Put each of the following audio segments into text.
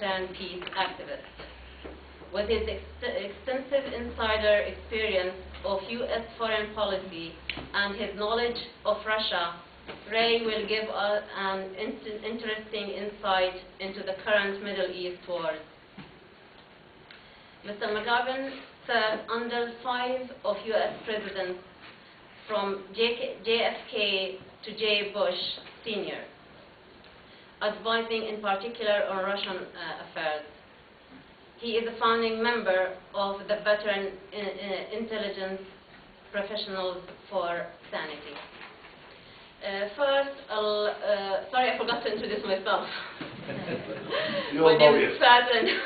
turned peace activist. With his extensive insider experience of U.S. foreign policy and his knowledge of Russia, Ray will give us an interesting insight into the current Middle East wars. Mr. McGovern served under 5 of U.S. presidents, from JFK to J. Bush Sr., advising in particular on Russian affairs. He is a founding member of the Veteran Intelligence Professionals for Sanity. First, sorry, I forgot to introduce myself. My name is Fatin.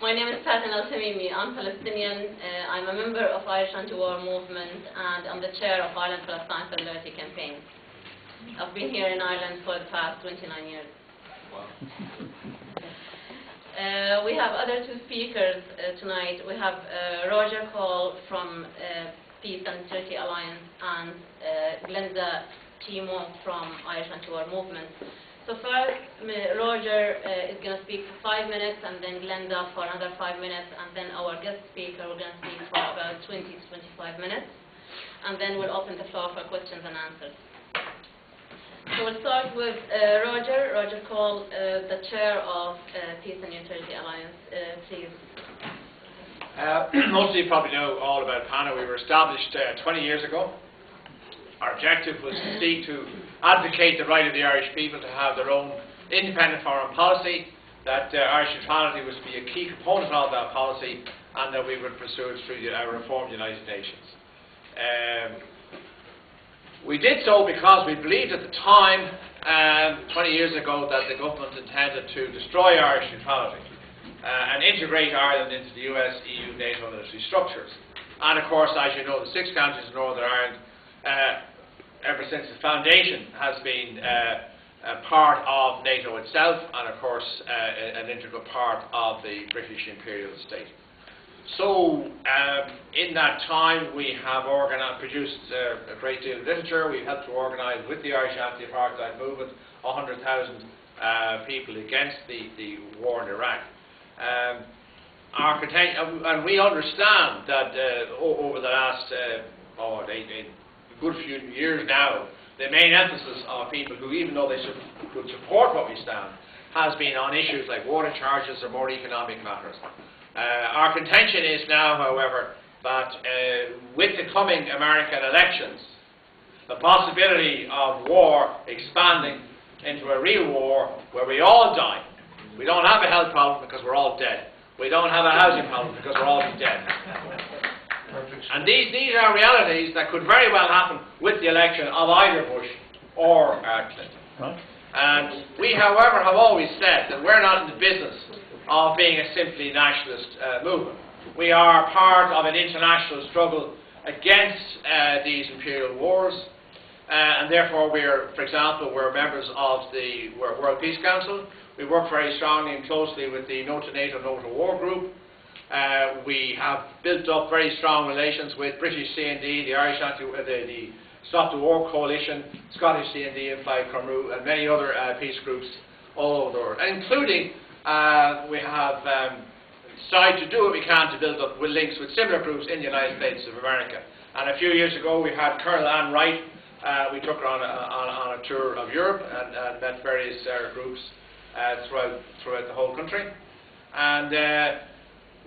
My name is Fatin Al-Tamimi. I'm Palestinian. I'm a member of Irish Anti-War Movement, and I'm the chair of Ireland-Palestine Solidarity Campaign. I've been here in Ireland for the past 29 years. Wow. We have other 2 speakers tonight. We have Roger Cole from Peace and Security Alliance and Glenda Timo from Irish Anti-War Movement. So first, Roger is going to speak for 5 minutes, and then Glenda for another 5 minutes, and then our guest speaker we're going to speak for about 20 to 25 minutes, and then we'll open the floor for questions and answers. So we'll start with Roger Cole, the chair of Peace and Neutrality Alliance. Please. Most of you probably know all about PANA. We were established 20 years ago. Our objective was to seek to advocate the right of the Irish people to have their own independent foreign policy, that Irish neutrality was to be a key component of that policy, and that we would pursue it through a reformed United Nations. We did so because we believed at the time, 20 years ago, that the government intended to destroy Irish neutrality and integrate Ireland into the US, EU, NATO military structures. And of course, as you know, the 6 counties in Northern Ireland, ever since the foundation, has been a part of NATO itself, and of course an integral part of the British imperial state. So in that time we have produced a great deal of literature. We've helped to organise with the Irish anti-apartheid movement 100,000 people against the war in Iraq. And we understand that over the last a good few years now, the main emphasis of people who, even though they could support what we stand, has been on issues like water charges or more economic matters. Our contention is now, however, that with the coming American elections, the possibility of war expanding into a real war where we all die. We don't have a health problem because we're all dead. We don't have a housing problem because we're all dead. And these are realities that could very well happen with the election of either Bush or Clinton. Right. And we, however, have always said that we're not in the business of being a simply nationalist movement. We are part of an international struggle against these imperial wars, and therefore for example, we're members of the World Peace Council. We work very strongly and closely with the No to NATO, No to War group. We have built up very strong relations with British CND, the Irish the Stop the War Coalition, Scottish CND and Plaid Cymru, and many other peace groups all over the world, including we have decided to do what we can to build up with links with similar groups in the United States of America. And a few years ago we had Colonel Ann Wright. We took her on a tour of Europe and met various groups throughout the whole country. And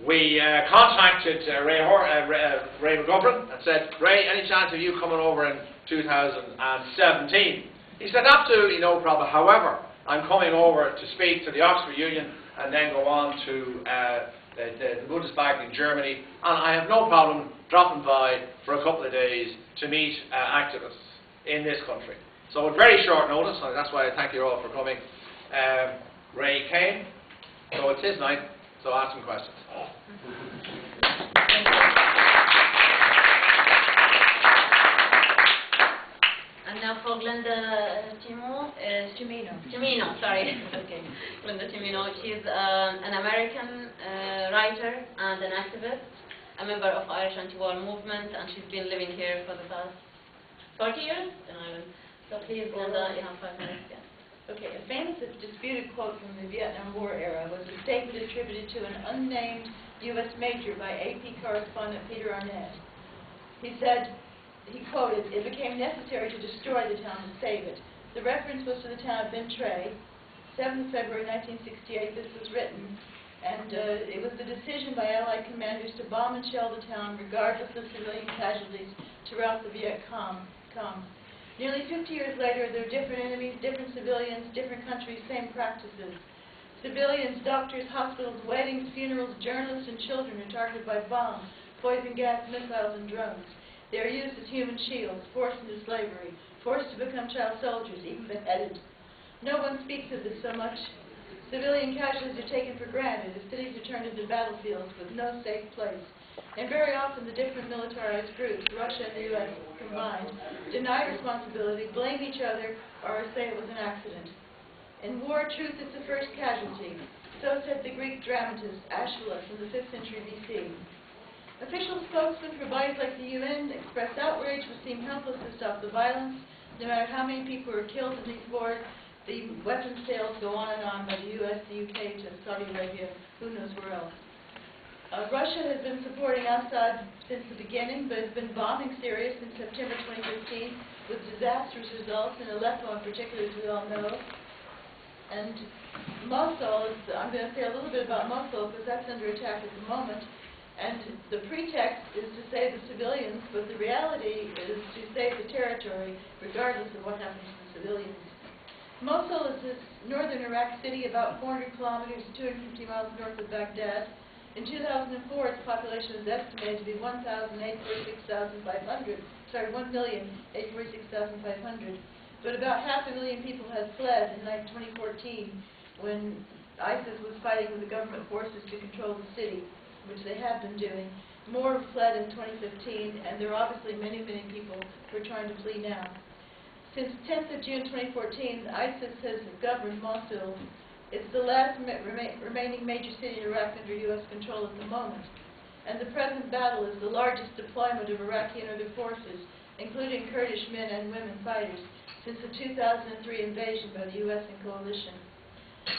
we contacted Ray McGovern and said, Ray, any chance of you coming over in 2017? He said, absolutely no problem. However, I'm coming over to speak to the Oxford Union and then go on to the Bundesbank in Germany, and I have no problem dropping by for a couple of days to meet activists in this country. So at very short notice, and that's why I thank you all for coming, Ray came, so it's his night, so ask him questions. And now for Glenda Cimino, sorry. Okay. Glenda Cimino, she's an American writer and an activist, a member of Irish Anti-War Movement, and she's been living here for the past 40 years in Ireland. So please, Glenda, you have 5 minutes. Yeah. Okay, a famous disputed quote from the Vietnam War era was a statement attributed to an unnamed U.S. major by AP correspondent Peter Arnett. He said, he quoted, "It became necessary to destroy the town to save it." The reference was to the town of Binh Tre. 7th February 1968, this was written, and it was the decision by Allied commanders to bomb and shell the town regardless of civilian casualties throughout the Viet Cong. Nearly 50 years later, there are different enemies, different civilians, different countries, same practices. Civilians, doctors, hospitals, weddings, funerals, journalists, and children are targeted by bombs, poison gas, missiles, and drones. They are used as human shields, forced into slavery, forced to become child soldiers, even beheaded. No one speaks of this so much. Civilian casualties are taken for granted as cities are turned into battlefields with no safe place. And very often the different militarized groups, Russia and the U.S. combined, deny responsibility, blame each other, or say it was an accident. In war, truth is the first casualty. So said the Greek dramatist Aeschylus in the 5th century B.C. Official spokesmen for bodies like the UN expressed outrage but seem helpless to stop the violence. No matter how many people are killed in these wars, the weapons sales go on and on by the U.S., the U.K., to Saudi Arabia, who knows where else. Russia has been supporting Assad since the beginning, but has been bombing Syria since September 2015 with disastrous results in Aleppo in particular, as we all know. And Mosul, I'm going to say a little bit about Mosul because that's under attack at the moment. And the pretext is to save the civilians, but the reality is to save the territory, regardless of what happens to the civilians. Mosul is this northern Iraq city about 400 kilometers, 250 miles north of Baghdad. In 2004, its population is estimated to be 1,846,500. Sorry, 1,846,500. But about 500,000 people had fled in 2014 when ISIS was fighting with the government forces to control the city, which they have been doing. More fled in 2015, and there are obviously many, many people who are trying to flee now. Since 10th of June 2014, ISIS has governed Mosul. It's the last remaining major city in Iraq under U.S. control at the moment. And the present battle is the largest deployment of Iraqi and other forces, including Kurdish men and women fighters, since the 2003 invasion by the U.S. and coalition.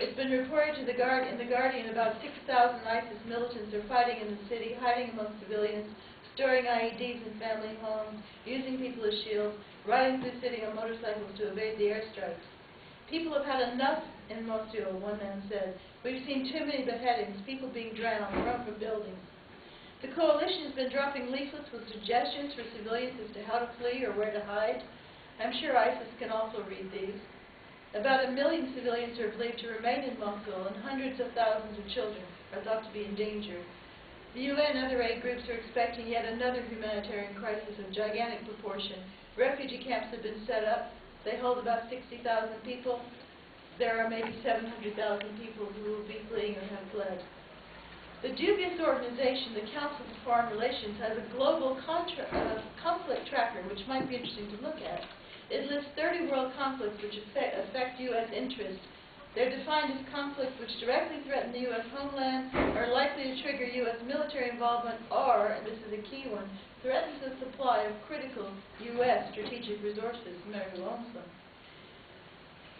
It's been reported in the Guardian about 6,000 ISIS militants are fighting in the city, hiding among civilians, storing IEDs in family homes, using people as shields, riding through the city on motorcycles to evade the airstrikes. People have had enough in Mosul, one man said. We've seen too many beheadings, people being drowned, thrown from buildings. The coalition has been dropping leaflets with suggestions for civilians as to how to flee or where to hide. I'm sure ISIS can also read these. About 1 million civilians are believed to remain in Mosul, and hundreds of thousands of children are thought to be in danger. The UN and other aid groups are expecting yet another humanitarian crisis of gigantic proportion. Refugee camps have been set up. They hold about 60,000 people. There are maybe 700,000 people who will be fleeing or have fled. The dubious organization, the Council for Foreign Relations, has a global conflict tracker, which might be interesting to look at. It lists 30 world conflicts which affect U.S. interests. They're defined as conflicts which directly threaten the U.S. homeland, are likely to trigger U.S. military involvement, or, and this is a key one, threatens the supply of critical U.S. strategic resources, no matter who owns them.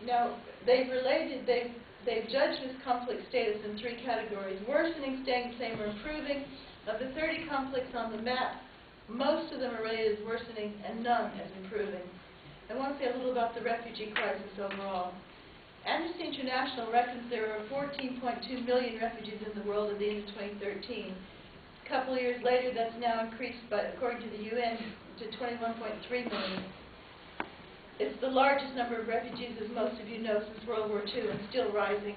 Now, they've judged this conflict status in 3 categories: worsening, staying the same, or improving. Of the 30 conflicts on the map, most of them are rated as worsening and none as improving. I want to say a little about the refugee crisis overall. Amnesty International reckons there are 14.2 million refugees in the world at the end of 2013. A couple of years later, that's now increased, according to the UN, to 21.3 million. It's the largest number of refugees, as most of you know, since World War II, and still rising.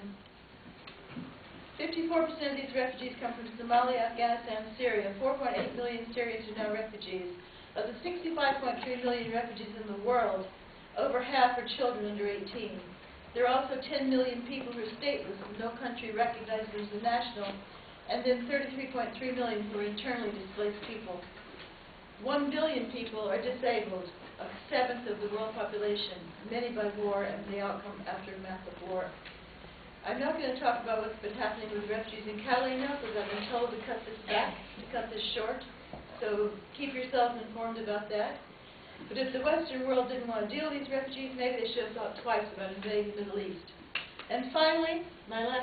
54% of these refugees come from Somalia, Afghanistan, and Syria. 4.8 million Syrians are now refugees. Of the 65.3 million refugees in the world, over half are children under 18. There are also 10 million people who are stateless, and no country recognizes them as a national, and then 33.3 million who are internally displaced people. 1 billion people are disabled, a seventh of the world population, many by war and the aftermath of war. I'm not going to talk about what's been happening with refugees in Cali now, because I've been told to cut this short. So keep yourselves informed about that. But if the Western world didn't want to deal with these refugees, maybe they should have thought twice about invading the Middle East. And finally, my last